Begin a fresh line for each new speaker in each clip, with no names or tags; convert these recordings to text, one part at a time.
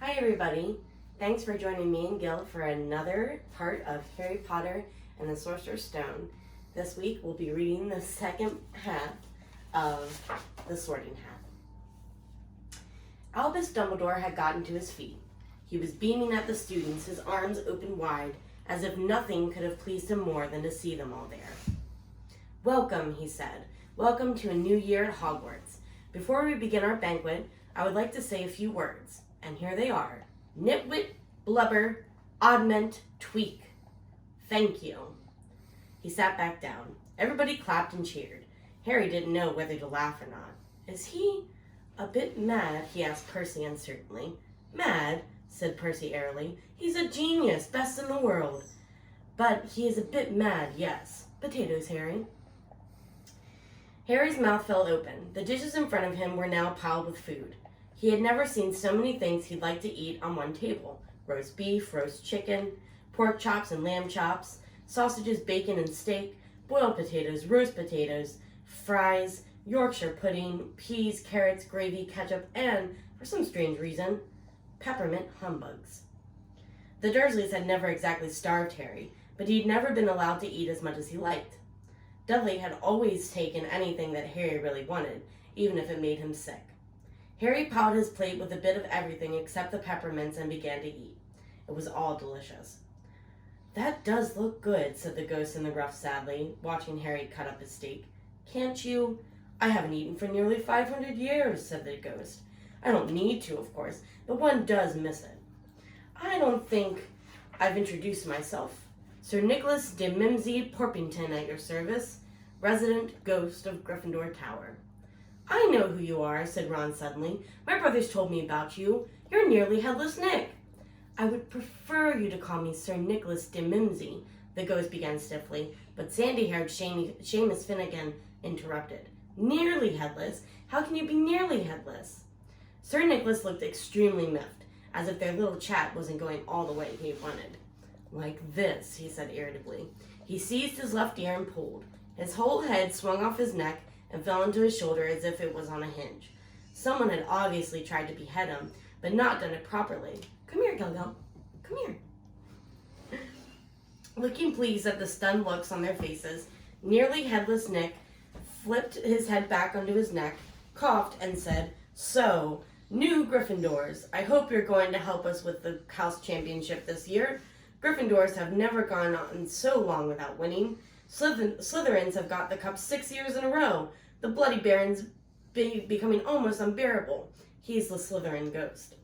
Hi everybody, thanks for joining me and Gil for another part of Harry Potter and the Sorcerer's Stone. This week we'll be reading the second half of The Sorting Hat. Albus Dumbledore had gotten to his feet. He was beaming at the students, his arms open wide, as if nothing could have pleased him more than to see them all there. "Welcome," he said. "Welcome to a new year at Hogwarts. Before we begin our banquet, I would like to say a few words. And here they are. Nitwit, blubber, oddment, tweak. Thank you." He sat back down. Everybody clapped and cheered. Harry didn't know whether to laugh or not. "Is he a bit mad?" he asked Percy uncertainly. "Mad?" said Percy airily. "He's a genius, best in the world. But he is a bit mad, yes. Potatoes, Harry." Harry's mouth fell open. The dishes in front of him were now piled with food. He had never seen so many things he'd like to eat on one table. Roast beef, roast chicken, pork chops and lamb chops, sausages, bacon and steak, boiled potatoes, roast potatoes, fries, Yorkshire pudding, peas, carrots, gravy, ketchup, and, for some strange reason, peppermint humbugs. The Dursleys had never exactly starved Harry, but he'd never been allowed to eat as much as he liked. Dudley had always taken anything that Harry really wanted, even if it made him sick. Harry piled his plate with a bit of everything except the peppermints and began to eat. It was all delicious. "That does look good," said the ghost in the ruff sadly, watching Harry cut up his steak. "Can't you?" "I haven't eaten for nearly 500 years, said the ghost. "I don't need to, of course, but one does miss it. I don't think I've introduced myself. Sir Nicholas de Mimsy Porpington at your service, resident ghost of Gryffindor Tower." "I know who you are," said Ron suddenly. "My brothers told me about you. You're nearly Headless Nick." "I would prefer you to call me Sir Nicholas de Mimsy," the ghost began stiffly, but sandy-haired Seamus Finnegan interrupted. "Nearly headless? How can you be nearly headless?" Sir Nicholas looked extremely miffed, as if their little chat wasn't going all the way he wanted. "Like this," he said irritably. He seized his left ear and pulled. His whole head swung off his neck and fell into his shoulder as if it was on a hinge. Someone had obviously tried to behead him, but not done it properly. "Come here, Gil-Gil. Come here." Looking pleased at the stunned looks on their faces, nearly headless Nick flipped his head back onto his neck, coughed, and said, "So, new Gryffindors, I hope you're going to help us with the house championship this year. Gryffindors have never gone on so long without winning. Slytherins have got the cup 6 years in a row. The Bloody Baron's becoming almost unbearable." He's the Slytherin ghost.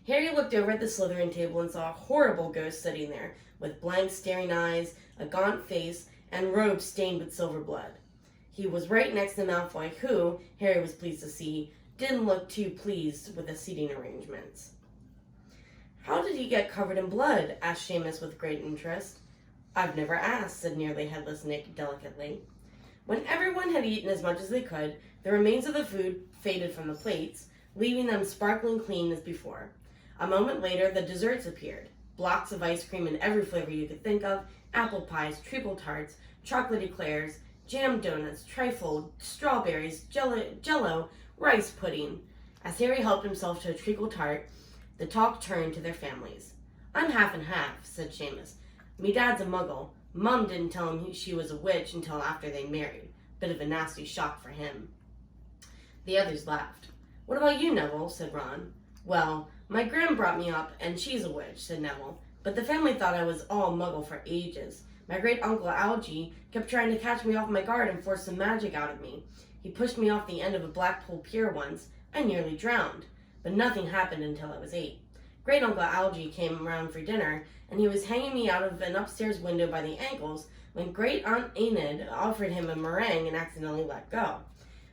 Harry looked over at the Slytherin table and saw a horrible ghost sitting there, with blank staring eyes, a gaunt face, and robes stained with silver blood. He was right next to Malfoy, who, Harry was pleased to see, didn't look too pleased with the seating arrangements. "How did he get covered in blood?" asked Seamus with great interest. "I've never asked," said nearly headless Nick delicately. When everyone had eaten as much as they could, the remains of the food faded from the plates, leaving them sparkling clean as before. A moment later, the desserts appeared. Blocks of ice cream in every flavor you could think of, apple pies, treacle tarts, chocolate eclairs, jam donuts, trifle, strawberries, jello, rice pudding. As Harry helped himself to a treacle tart, the talk turned to their families. "I'm half and half," said Seamus. "Me dad's a muggle. Mum didn't tell him she was a witch until after they married. Bit of a nasty shock for him." The others laughed. "What about you, Neville?" said Ron. "Well, my gran brought me up, and she's a witch," said Neville. "But the family thought I was all muggle for ages. My great-uncle Algy kept trying to catch me off my guard and force some magic out of me. He pushed me off the end of a Blackpool pier once. I nearly drowned. But nothing happened until I was 8. Great-uncle Algy came around for dinner, and he was hanging me out of an upstairs window by the ankles when Great-aunt Enid offered him a meringue and accidentally let go.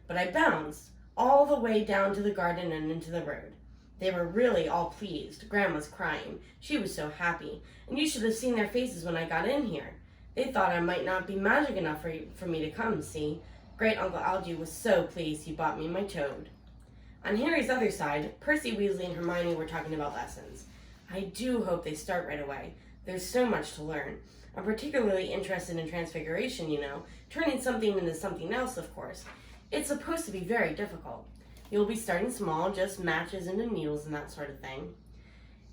But I bounced all the way down to the garden and into the road. They were really all pleased. Gran was crying. She was so happy. And you should have seen their faces when I got in here. They thought I might not be magic enough for me to come, see. Great-uncle Algy was so pleased he bought me my toad." On Harry's other side, Percy, Weasley, and Hermione were talking about lessons. "I do hope they start right away. There's so much to learn. I'm particularly interested in transfiguration, turning something into something else, of course. It's supposed to be very difficult. You'll be starting small, just matches and needles and that sort of thing."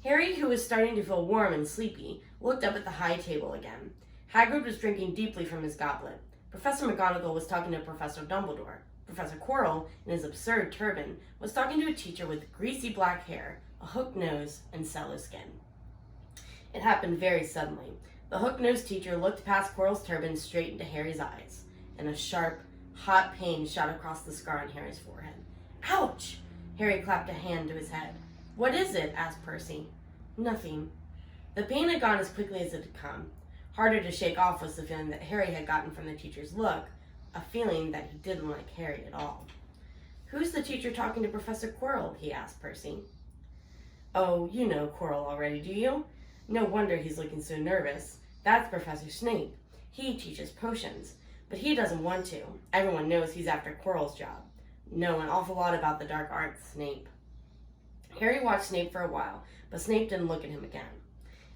Harry, who was starting to feel warm and sleepy, looked up at the high table again. Hagrid was drinking deeply from his goblet. Professor McGonagall was talking to Professor Dumbledore. Professor Quirrell, in his absurd turban, was talking to a teacher with greasy black hair, a hooked nose, and sallow skin. It happened very suddenly. The hook-nosed teacher looked past Quirrell's turban straight into Harry's eyes, and a sharp, hot pain shot across the scar on Harry's forehead. "Ouch!" Harry clapped a hand to his head. "What is it?" asked Percy. "Nothing." The pain had gone as quickly as it had come. Harder to shake off was the feeling that Harry had gotten from the teacher's look, a feeling that he didn't like Harry at all. "Who's the teacher talking to Professor Quirrell?" he asked Percy. "Oh, you know Quirrell already, do you? No wonder he's looking so nervous. That's Professor Snape. He teaches potions, but he doesn't want to. Everyone knows he's after Quirrell's job. Know an awful lot about the dark arts, Snape." Harry watched Snape for a while, but Snape didn't look at him again.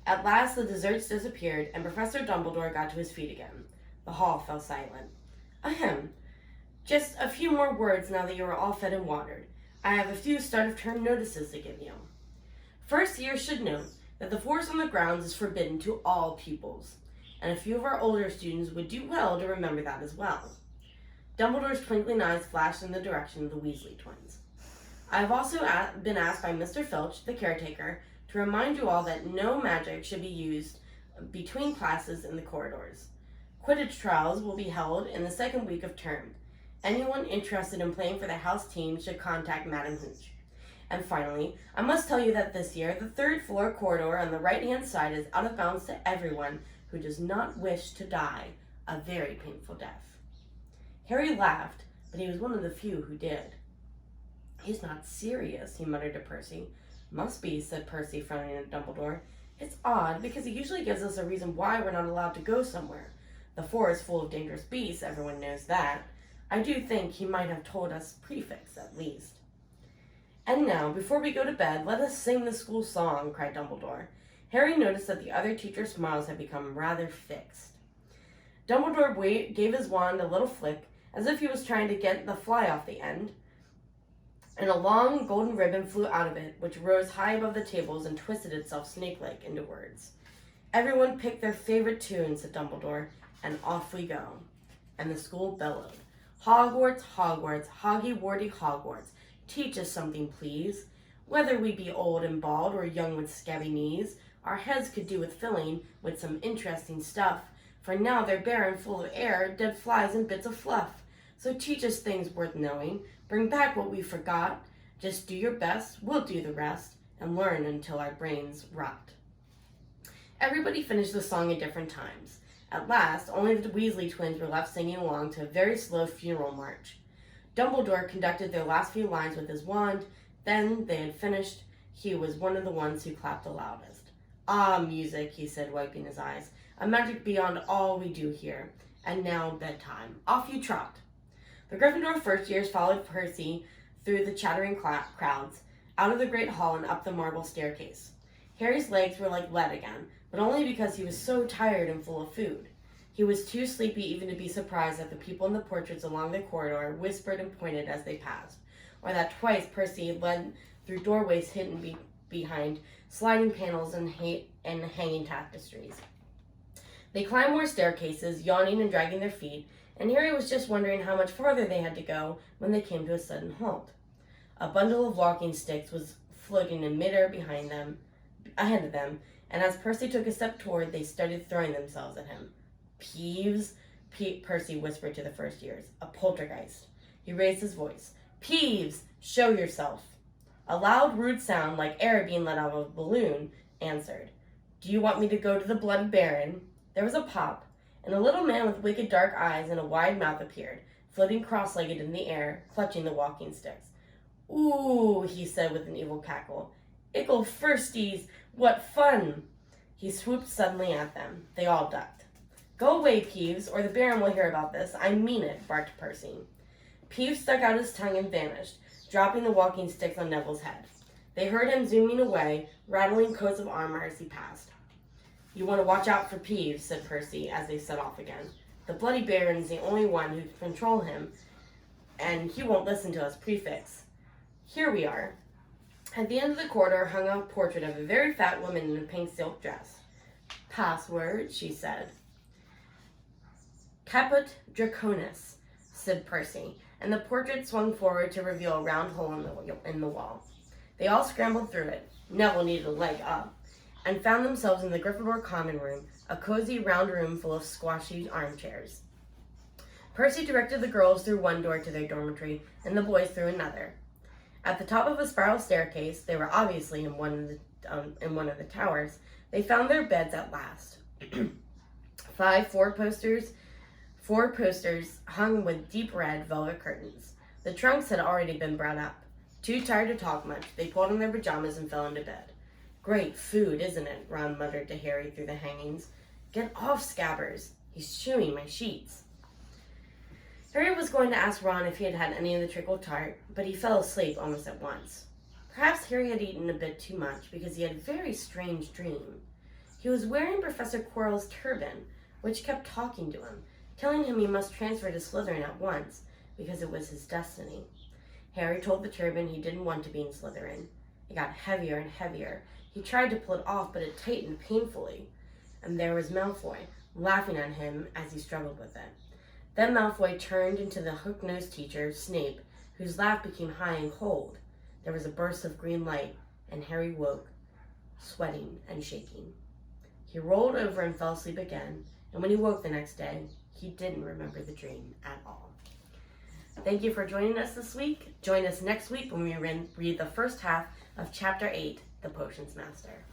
At last the desserts disappeared, and Professor Dumbledore got to his feet again. The hall fell silent. "Ahem. Just a few more words now that you are all fed and watered. I have a few start-of-term notices to give you. First year should note that the force on the grounds is forbidden to all pupils, and a few of our older students would do well to remember that as well." Dumbledore's twinkling eyes flashed in the direction of the Weasley twins. "I have also been asked by Mr. Filch, the caretaker, to remind you all that no magic should be used between classes in the corridors. Quidditch trials will be held in the second week of term. Anyone interested in playing for the house team should contact Madam Hooch. And finally, I must tell you that this year, the third floor corridor on the right-hand side is out of bounds to everyone who does not wish to die a very painful death." Harry laughed, but he was one of the few who did. "He's not serious," he muttered to Percy. "Must be," said Percy, frowning at Dumbledore. "It's odd, because he usually gives us a reason why we're not allowed to go somewhere. The forest is full of dangerous beasts, everyone knows that. I do think he might have told us prefix, at least." "And now, before we go to bed, let us sing the school song," cried Dumbledore. Harry noticed that the other teacher's smiles had become rather fixed. Dumbledore gave his wand a little flick, as if he was trying to get the fly off the end, and a long golden ribbon flew out of it, which rose high above the tables and twisted itself snake-like into words. "Everyone pick their favorite tune," said Dumbledore, "and off we go." And the school bellowed. "Hogwarts, Hogwarts, Hoggy-Warty Hogwarts, teach us something, please. Whether we be old and bald or young with scabby knees, our heads could do with filling with some interesting stuff, for now they're bare and full of air, dead flies and bits of fluff. So teach us things worth knowing, bring back what we forgot. Just do your best, we'll do the rest, and learn until our brains rot." Everybody finished the song at different times. At last, only the Weasley twins were left singing along to a very slow funeral march. Dumbledore conducted their last few lines with his wand. Then they had finished. He was one of the ones who clapped the loudest. "Ah, music," he said, wiping his eyes. "A magic beyond all we do here. And now bedtime. Off you trot." The Gryffindor first years followed Percy through the chattering crowds, out of the great hall and up the marble staircase. Harry's legs were like lead again, but only because he was so tired and full of food. He was too sleepy even to be surprised that the people in the portraits along the corridor whispered and pointed as they passed, or that twice Percy led through doorways hidden behind sliding panels and hanging tapestries. They climbed more staircases, yawning and dragging their feet, and Harry was just wondering how much farther they had to go when they came to a sudden halt. A bundle of walking sticks was floating in midair ahead of them, and as Percy took a step toward, they started throwing themselves at him. "Peeves," Percy whispered to the first years. "A poltergeist." He raised his voice. "Peeves, show yourself." A loud, rude sound, like air being let out of a balloon, answered. "Do you want me to go to the Bloody Baron?" There was a pop, and a little man with wicked dark eyes and a wide mouth appeared, floating cross-legged in the air, clutching the walking sticks. "Ooh," he said with an evil cackle. "Ickle firsties, what fun!" He swooped suddenly at them. They all ducked. "Go away, Peeves, or the Baron will hear about this. I mean it," barked Percy. Peeves stuck out his tongue and vanished, dropping the walking sticks on Neville's head. They heard him zooming away, rattling coats of armor as he passed. "You want to watch out for Peeves," said Percy as they set off again. "The Bloody Baron's the only one who can control him, and he won't listen to us prefix. Here we are. At the end of the corridor hung a portrait of a very fat woman in a pink silk dress. Password, she said. Caput Draconis, said Percy, and the portrait swung forward to reveal a round hole in the wall. They all scrambled through it. Neville needed a leg up, and found themselves in the Gryffindor common room, a cozy round room full of squashy armchairs. Percy directed the girls through one door to their dormitory, and the boys through another. At the top of a spiral staircase, they were obviously in one of the towers, they found their beds at last. Four posters hung with deep red velvet curtains. The trunks had already been brought up. Too tired to talk much, they pulled on their pajamas and fell into bed. Great food, isn't it? Ron muttered to Harry through the hangings. Get off, Scabbers. He's chewing my sheets. Harry was going to ask Ron if he had had any of the treacle tart, but he fell asleep almost at once. Perhaps Harry had eaten a bit too much because he had a very strange dream. He was wearing Professor Quirrell's turban, which kept talking to him, telling him he must transfer to Slytherin at once because it was his destiny. Harry told the turban he didn't want to be in Slytherin. It got heavier and heavier. He tried to pull it off, but it tightened painfully. And there was Malfoy, laughing at him as he struggled with it. Then Malfoy turned into the hook-nosed teacher, Snape, whose laugh became high and cold. There was a burst of green light, and Harry woke, sweating and shaking. He rolled over and fell asleep again, and when he woke the next day, he didn't remember the dream at all. Thank you for joining us this week. Join us next week when we read the first half of Chapter 8, The Potions Master.